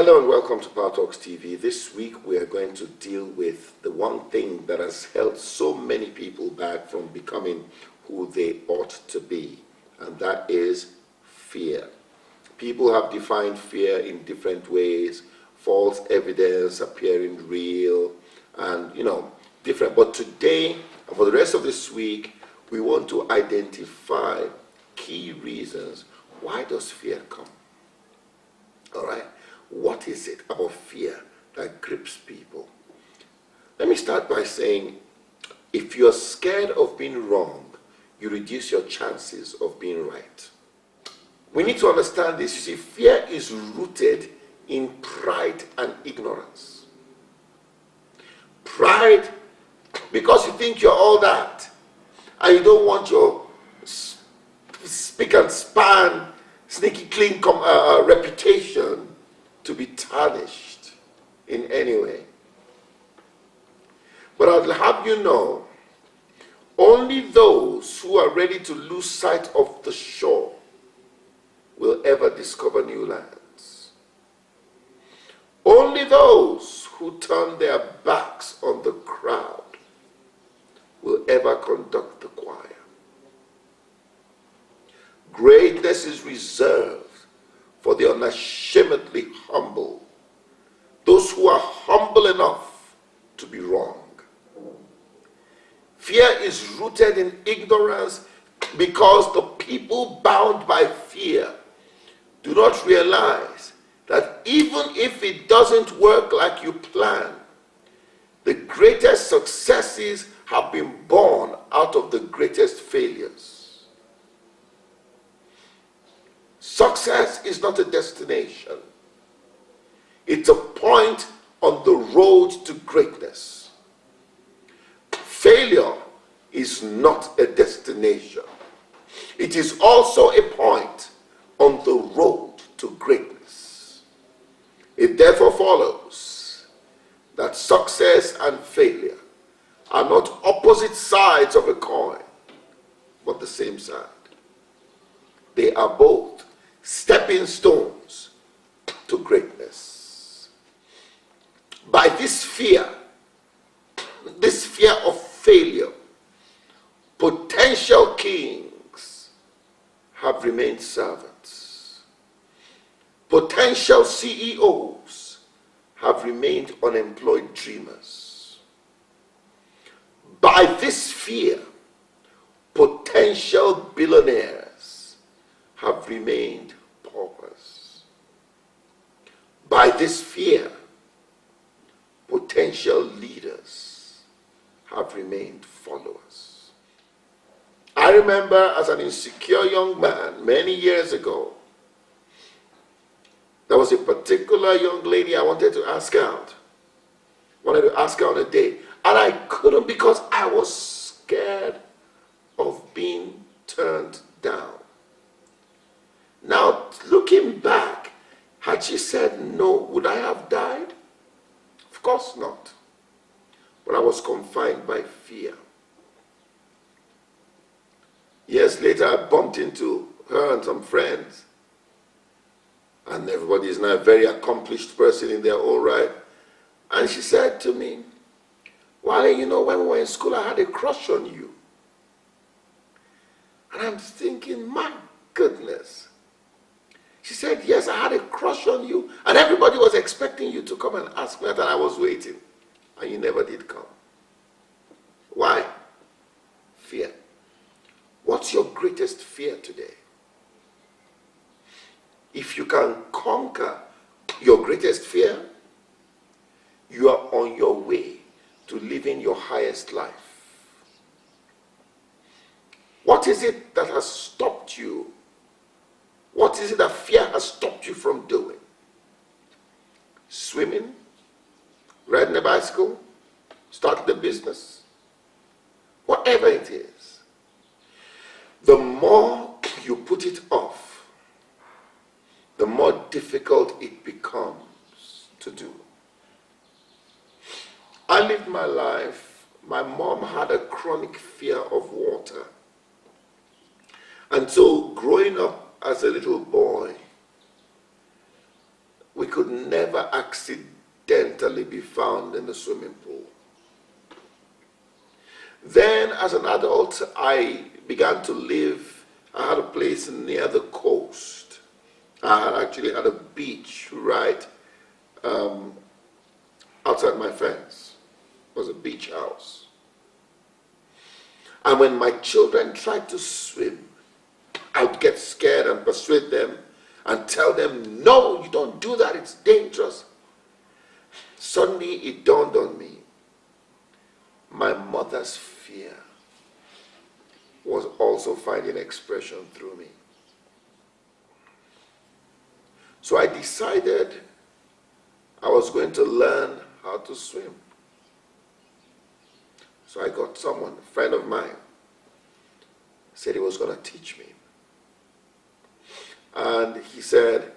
Hello and welcome to PowerTalks TV. This week we are going to deal with the one thing that has held so many people back from becoming who they ought to be, and that is fear. People have defined fear in different ways, false evidence appearing real, and different. But today, and for the rest of this week, we want to identify key reasons. Why does fear come? All right? What is it about fear that grips people? Let me start by saying, if you're scared of being wrong, you reduce your chances of being right. We need to understand this. You see, fear is rooted in pride and ignorance. Pride, because you think you're all that, and you don't want your spick and span, sneaky clean reputation to be tarnished in any way. But I'll have you know, only those who are ready to lose sight of the shore will ever discover new lands. Only those who turn their backs on the crowd will ever conduct the choir. Greatness is reserved for the unashamedly humble, those who are humble enough to be wrong. Fear is rooted in ignorance because the people bound by fear do not realize that even if it doesn't work like you plan, the greatest successes have been born out of the greatest failures. Success is not a destination. It's a point on the road to greatness. Failure is not a destination. It is also a point on the road to greatness. It therefore follows that success and failure are not opposite sides of a coin, but the same side. They are both stepping stones to greatness. By this fear of failure, potential kings have remained servants. Potential CEOs have remained unemployed dreamers. By this fear, potential billionaires have remained paupers. By this fear, potential leaders have remained followers. I remember as an insecure young man many years ago, there was a particular young lady I wanted to ask out. Wanted to ask her on a date, and I couldn't because I was scared of being turned down. Now, looking back, had she said no, would I have died? Of course not. But I was confined by fear. Years later, I bumped into her and some friends. And everybody is now a very accomplished person in their own right. And she said to me, Wale, when we were in school, I had a crush on you. And I'm thinking, my goodness. She said, yes, I had a crush on you, and everybody was expecting you to come and ask me that, and I was waiting, and you never did come. Why? Fear. What's your greatest fear today? If you can conquer your greatest fear, you are on your way to living your highest life. What is it that has stopped you? What is it that fear has stopped you from doing? Swimming, riding a bicycle, starting a business, whatever it is. The more you put it off, the more difficult it becomes to do. I lived my life, my mom had a chronic fear of water. And so growing up as a little boy, we could never accidentally be found in the swimming pool. Then, as an adult, I began to live. I had a place near the coast. I actually had a beach right outside my fence. It was a beach house. And when my children tried to swim, I would get scared and persuade them and tell them, no, you don't do that, it's dangerous. Suddenly it dawned on me, my mother's fear was also finding expression through me. So I decided I was going to learn how to swim. So I got someone, a friend of mine, said he was going to teach me. And he said,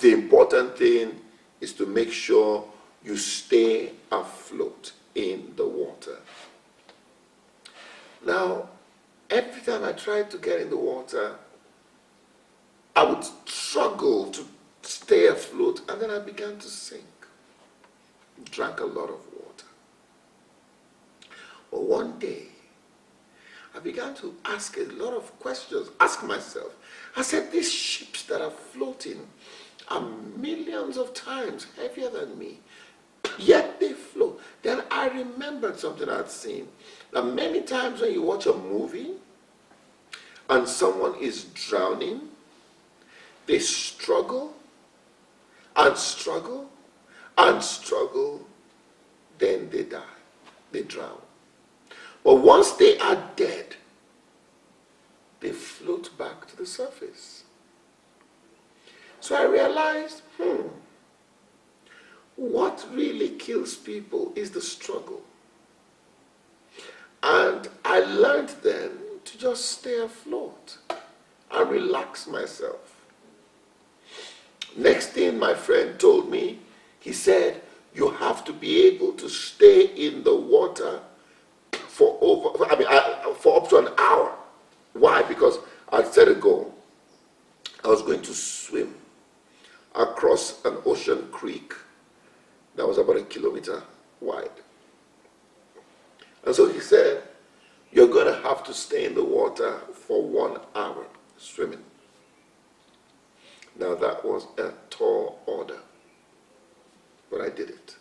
the important thing is to make sure you stay afloat in the water. Now, every time I tried to get in the water, I would struggle to stay afloat, and then I began to sink. Drank a lot of water. But one day, I began to ask a lot of questions, ask myself. I said, these ships that are floating are millions of times heavier than me, yet they float. Then I remembered something I'd seen. That many times when you watch a movie and someone is drowning, they struggle and struggle and struggle, then they die, they drown. But once they are dead, they float back to the surface. So I realized, what really kills people is the struggle. And I learned then to just stay afloat and relax myself. Next thing my friend told me, he said, you have to be able to stay in the water for up to an hour. Why? Because I'd set a goal. I was going to swim across an ocean creek that was about 1 kilometer wide. And so he said, you're going to have to stay in the water for 1 hour swimming. Now that was a tall order, but I did it.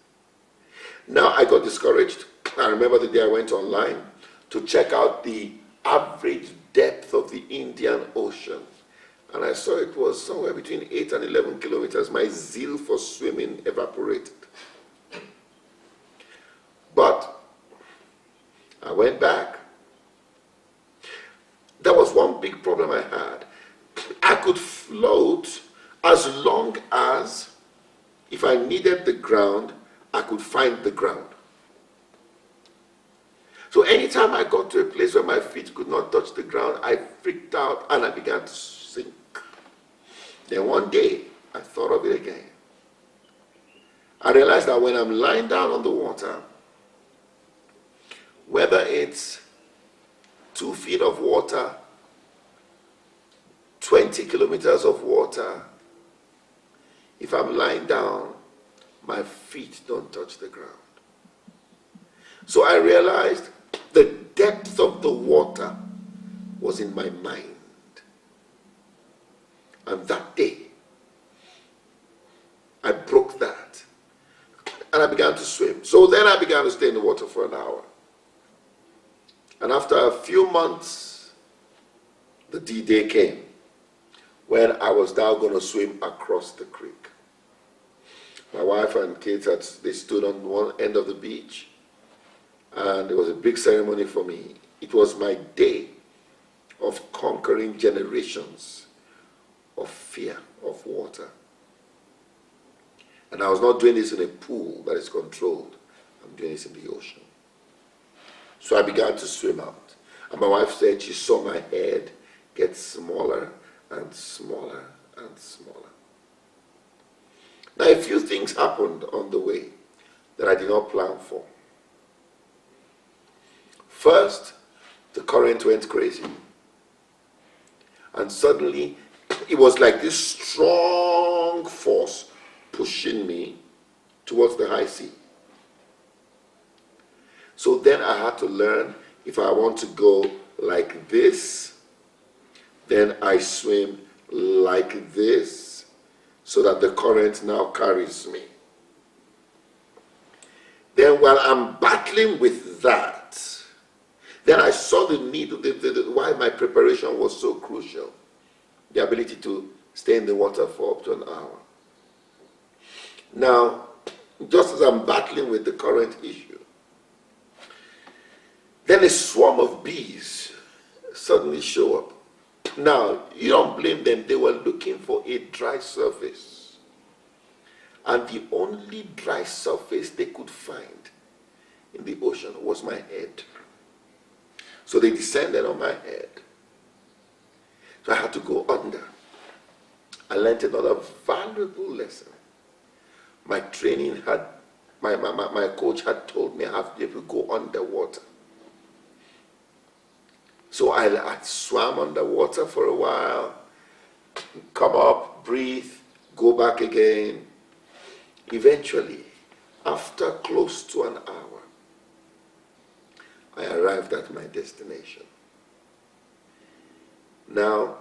Now I got discouraged. I remember the day I went online to check out the average depth of the Indian Ocean, and I saw it was somewhere between 8 and 11 kilometers. My zeal for swimming evaporated. But I went back. There was one big problem I had. I could float as long as, if I needed the ground, I could find the ground. So anytime I got to a place where my feet could not touch the ground, I freaked out and I began to sink. Then one day, I thought of it again. I realized that when I'm lying down on the water, whether it's 2 feet of water, 20 kilometers of water, if I'm lying down, my feet don't touch the ground. So I realized the depth of the water was in my mind. And that day, I broke that. And I began to swim. So then I began to stay in the water for an hour. And after a few months, the D-Day came, when I was now going to swim across the creek. My wife and kids, they stood on one end of the beach, and it was a big ceremony for me. It was my day of conquering generations of fear of water. And I was not doing this in a pool that is controlled. I'm doing this in the ocean. So I began to swim out. And my wife said she saw my head get smaller and smaller and smaller. Now, a few things happened on the way that I did not plan for. First, the current went crazy. And suddenly, it was like this strong force pushing me towards the high sea. So then I had to learn, if I want to go like this, then I swim like this, so that the current now carries me. Then while I'm battling with that, then I saw the need, why my preparation was so crucial. The ability to stay in the water for up to an hour. Now, just as I'm battling with the current issue, then a swarm of bees suddenly show up. Now, you don't blame them. They were looking for a dry surface. And the only dry surface they could find in the ocean was my head. So they descended on my head. So I had to go under. I learned another valuable lesson. My training had, my coach had told me I have to be able to go underwater. So I swam underwater for a while, come up, breathe, go back again. Eventually, after close to an hour, I arrived at my destination. Now,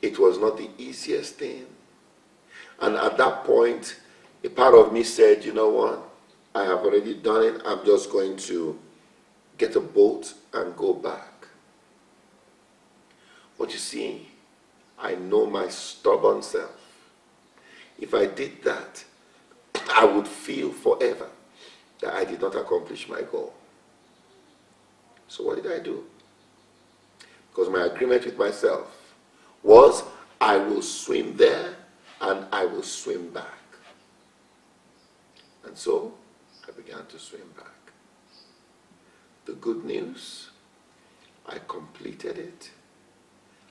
it was not the easiest thing. And at that point, a part of me said, you know what, I have already done it. I'm just going to get a boat and go back. But you see, I know my stubborn self. If I did that, I would feel forever that I did not accomplish my goal. So what did I do? Because my agreement with myself was, I will swim there and I will swim back. And so I began to swim back. The good news, I completed it.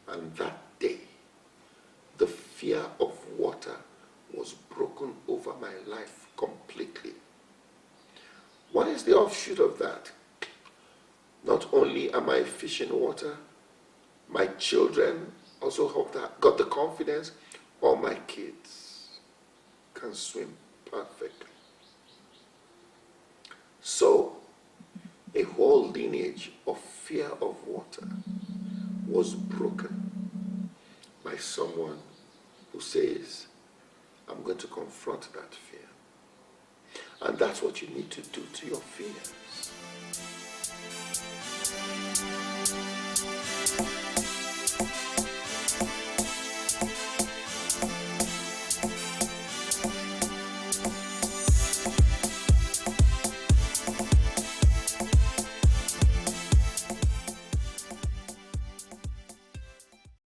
And that day, the fear of water was broken over my life completely. What is the offshoot of that? Not only am I fishing water, my children also got the confidence. All my kids can swim perfectly. So, a whole lineage of fear of water was broken by someone who says, I'm going to confront that fear. And that's what you need to do to your fears.